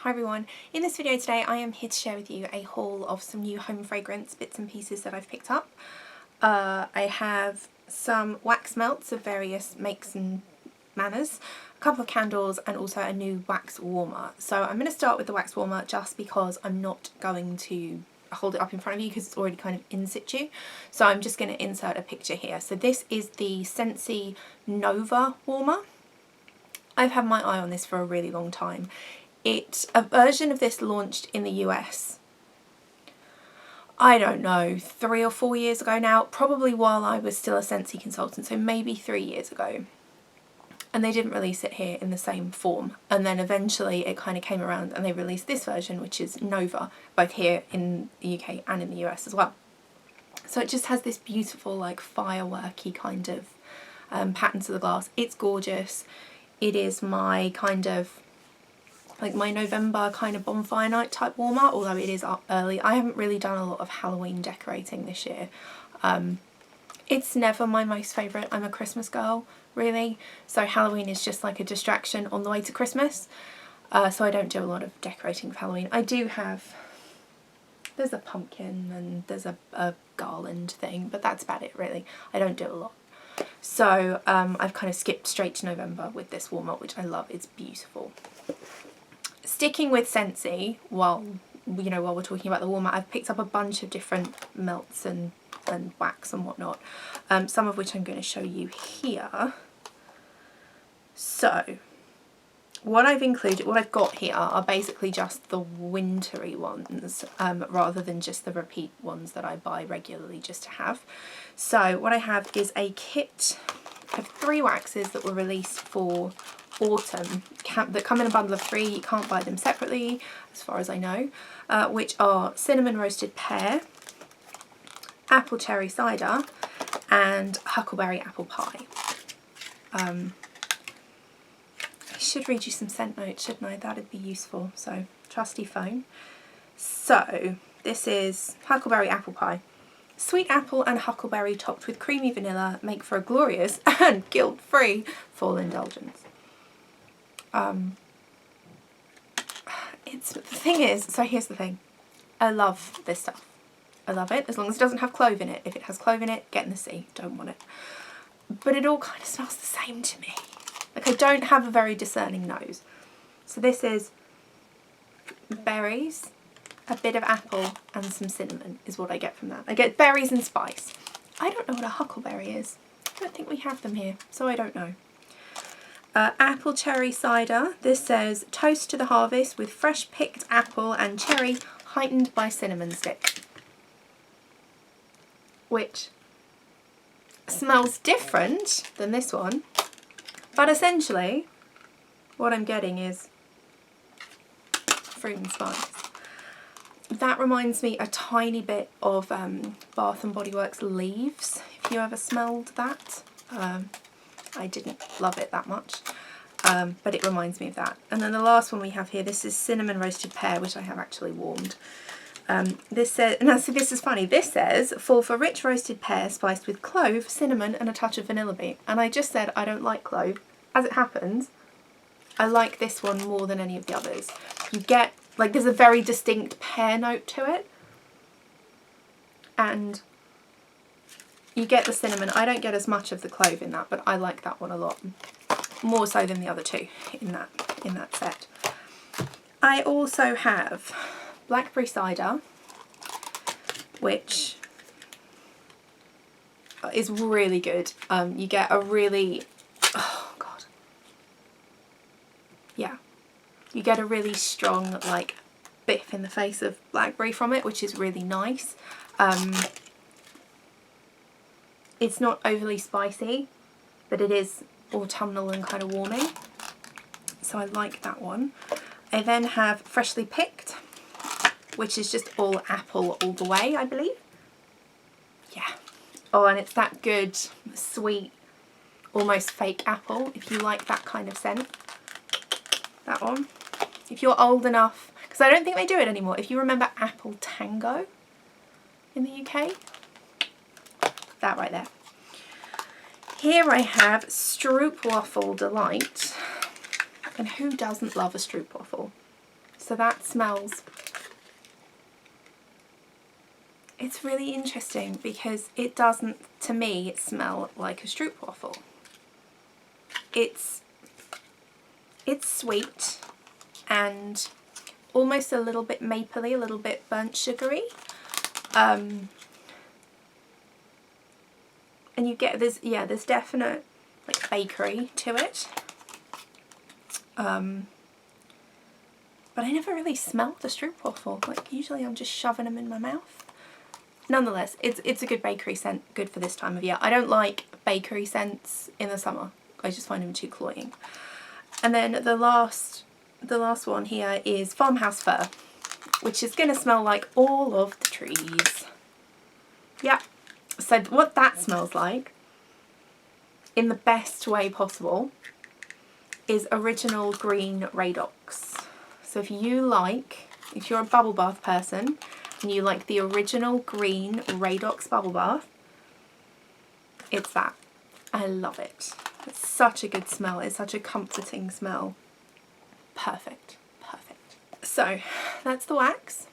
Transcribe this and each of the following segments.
Hi everyone, in this video today I am here to share with you a haul of some new home fragrance bits and pieces that I've picked up. I have some wax melts of various makes and manners, a couple of candles and also a new wax warmer. So I'm going to start with the wax warmer just because I'm not going to hold it up in front of you because it's already kind of in situ. So I'm just going to insert a picture here. So this is the Scentsy Nova warmer. I've had my eye on this for a really long time. A version of this launched in the US, I don't know, 3 or 4 years ago now, probably while I was still a Scentsy consultant, so maybe 3 years ago. And they didn't release it here in the same form. And then eventually it kind of came around and they released this version, which is Nova, both here in the UK and in the US as well. So it just has this beautiful, like, fireworky kind of pattern to the glass. It's gorgeous. It is my kind of, like, my November kind of bonfire night type warmer, although it is up early. I haven't really done a lot of Halloween decorating this year. It's never my most favourite. I'm a Christmas girl, really. So Halloween is just like a distraction on the way to Christmas. So I don't do a lot of decorating for Halloween. I do have, there's a pumpkin and there's a garland thing, but that's about it really. I don't do a lot. So I've kind of skipped straight to November with this warmer, which I love. It's beautiful. Sticking with Scentsy, while we're talking about the warmer, I've picked up a bunch of different melts and wax and whatnot, some of which I'm going to show you here. So what I've got here are basically just the wintry ones, rather than just the repeat ones that I buy regularly just to have. So what I have is a kit of 3 waxes that were released for autumn, that come in a bundle of 3. You can't buy them separately as far as I know, which are cinnamon roasted pear, apple cherry cider and huckleberry apple pie. I should read you some scent notes, shouldn't I? That'd be useful. So, trusty phone. So this is huckleberry apple pie. Sweet apple and huckleberry topped with creamy vanilla make for a glorious and guilt-free fall indulgence. The thing is, so here's the thing. I love this stuff. I love it, as long as it doesn't have clove in it. If it has clove in it, get in the sea. Don't want it. But it all kind of smells the same to me. Like, I don't have a very discerning nose. So this is berries, a bit of apple and some cinnamon is what I get from that. I get berries and spice. I don't know what a huckleberry is. I don't think we have them here, so I don't know. Apple cherry cider. This says toast to the harvest with fresh picked apple and cherry heightened by cinnamon stick. Which smells different than this one, but essentially what I'm getting is fruit and spice. That reminds me a tiny bit of Bath and Body Works Leaves, if you ever smelled that. I didn't love it that much, but it reminds me of that. And then the last one we have here, this is cinnamon roasted pear, which I have actually warmed. This says, now see, this is funny, this says fall for rich roasted pear spiced with clove, cinnamon and a touch of vanilla bean. And I just said I don't like clove. As it happens, I like this one more than any of the others. You get, like, there's a very distinct pear note to it, and you get the cinnamon. I don't get as much of the clove in that, but I like that one a lot, more so than the other two in that set. I also have blackberry cider, which is really good. You get a really, oh god, yeah, you get a really strong, like, biff in the face of blackberry from it, which is really nice. It's not overly spicy, but it is autumnal and kind of warming, so I like that one. I then have freshly picked, which is just all apple all the way, I believe. Yeah. Oh, and it's that good, sweet, almost fake apple, if you like that kind of scent. That one. If you're old enough, because I don't think they do it anymore, if you remember Apple Tango in the UK, that right there. Here I have Stroopwafel Delight, and who doesn't love a stroopwafel? So that smells, it's really interesting because it doesn't, to me, smell like a stroopwafel. It's sweet and almost a little bit mapley, a little bit burnt sugary. And you get this, yeah, there's definite like bakery to it. But I never really smelled the stroopwafel. Like usually I'm just shoving them in my mouth. Nonetheless, it's a good bakery scent, good for this time of year. I don't like bakery scents in the summer. I just find them too cloying. And then the last one here is Farmhouse Fir, which is going to smell like all of the trees. Yeah. So what that smells like, in the best way possible, is original green Radox. So if you're a bubble bath person and you like the original green Radox bubble bath, it's that. I love it. It's such a good smell. It's such a comforting smell. Perfect. Perfect. So that's the wax.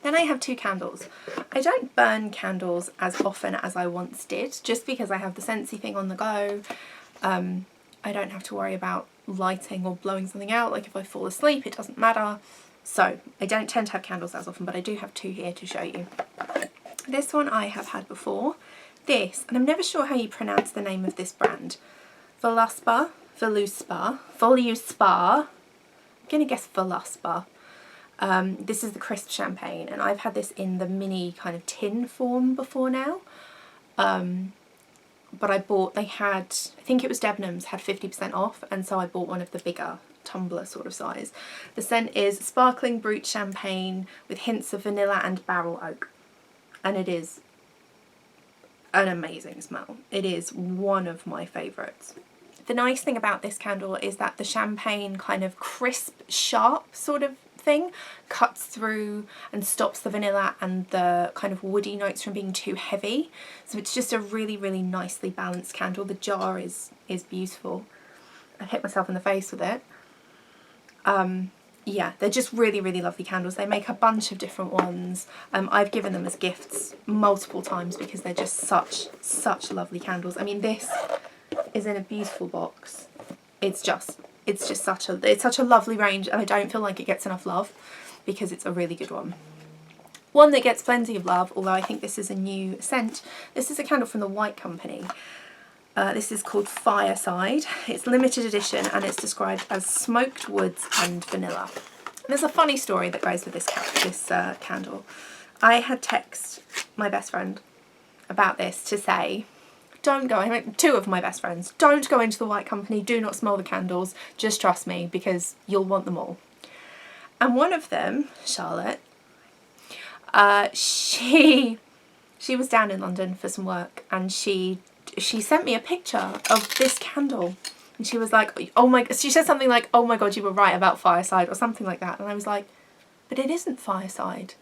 Then I have 2 candles. I don't burn candles as often as I once did, just because I have the Scentsy thing on the go. I don't have to worry about lighting or blowing something out. Like if I fall asleep, it doesn't matter. So I don't tend to have candles as often, but I do have 2 here to show you. This one I have had before. This, and I'm never sure how you pronounce the name of this brand. Voluspa. I'm going to guess Voluspa. This is the crisp champagne, and I've had this in the mini kind of tin form before now. But I bought, I think it was Debenhams, had 50% off, and so I bought one of the bigger tumbler sort of size. The scent is sparkling brut champagne with hints of vanilla and barrel oak, and it is an amazing smell. It is one of my favourites. The nice thing about this candle is that the champagne kind of crisp, sharp sort of thing cuts through and stops the vanilla and the kind of woody notes from being too heavy. So it's just a really, really nicely balanced candle. The jar is beautiful. I hit myself in the face with it. Yeah, they're just really, really lovely candles. They make a bunch of different ones. I've given them as gifts multiple times because they're just such lovely candles. I mean, this is in a beautiful box. It's just such a lovely range, and I don't feel like it gets enough love because it's a really good one. One that gets plenty of love, although I think this is a new scent. This is a candle from the White Company. This is called Fireside. It's limited edition and it's described as smoked woods and vanilla. And there's a funny story that goes with this candle. I had texted my best friend about this to say, don't go, I mean, 2 of my best friends, don't go into the White Company, do not smell the candles, just trust me because you'll want them all. And one of them, Charlotte, she was down in London for some work, and she sent me a picture of this candle, and she was like, oh my, she said something like, oh my god, you were right about Fireside, or something like that. And I was like, but it isn't Fireside.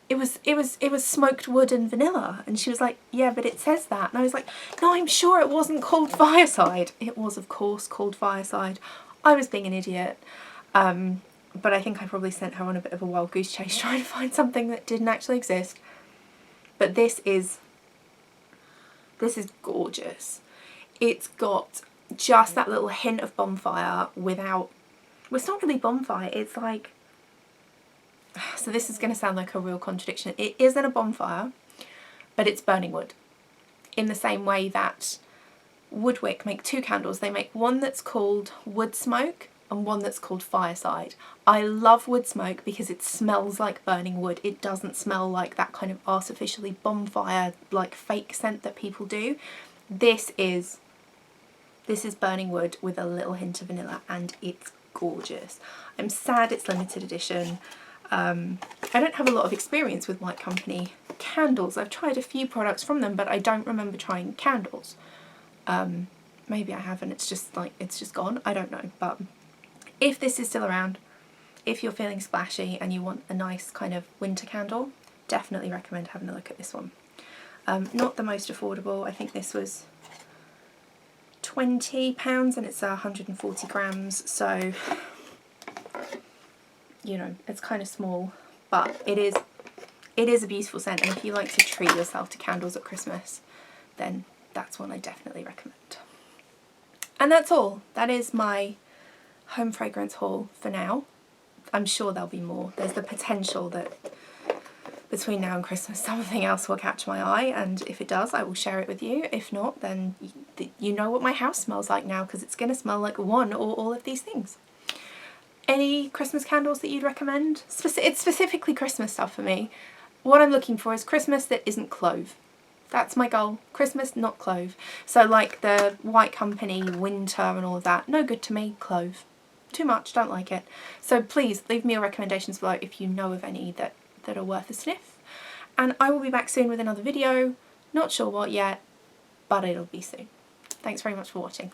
It was smoked wood and vanilla. And she was like, yeah, but it says that. And I was like, no, I'm sure it wasn't called Fireside. It was, of course, called Fireside. I was being an idiot. But I think I probably sent her on a bit of a wild goose chase trying to find something that didn't actually exist. But this is gorgeous. It's got just that little hint of bonfire without, well, it's not really bonfire, it's like, so this is going to sound like a real contradiction. It isn't a bonfire, but it's burning wood. In the same way that Woodwick make 2 candles. They make one that's called Wood Smoke and one that's called Fireside. I love wood smoke because it smells like burning wood. It doesn't smell like that kind of artificially bonfire, like fake scent that people do. This is burning wood with a little hint of vanilla, and it's gorgeous. I'm sad it's limited edition. I don't have a lot of experience with White Company candles. I've tried a few products from them, but I don't remember trying candles. Maybe I haven't, it's just gone, I don't know. But if this is still around, if you're feeling splashy and you want a nice kind of winter candle, definitely recommend having a look at this one. Not the most affordable. I think this was £20 and it's 140 grams, so you know, it's kind of small, but it is a beautiful scent, and if you like to treat yourself to candles at Christmas, then that's one I definitely recommend. And that's all. That is my home fragrance haul for now. I'm sure there'll be more. There's the potential that between now and Christmas something else will catch my eye, and if it does I will share it with you. If not, then you know what my house smells like now, because it's going to smell like one or all of these things. Any Christmas candles that you'd recommend? It's specifically Christmas stuff for me. What I'm looking for is Christmas that isn't clove. That's my goal. Christmas, not clove. So like the White Company, winter and all of that, no good to me. Clove. Too much, don't like it. So please leave me your recommendations below if you know of any that are worth a sniff. And I will be back soon with another video. Not sure what yet, but it'll be soon. Thanks very much for watching.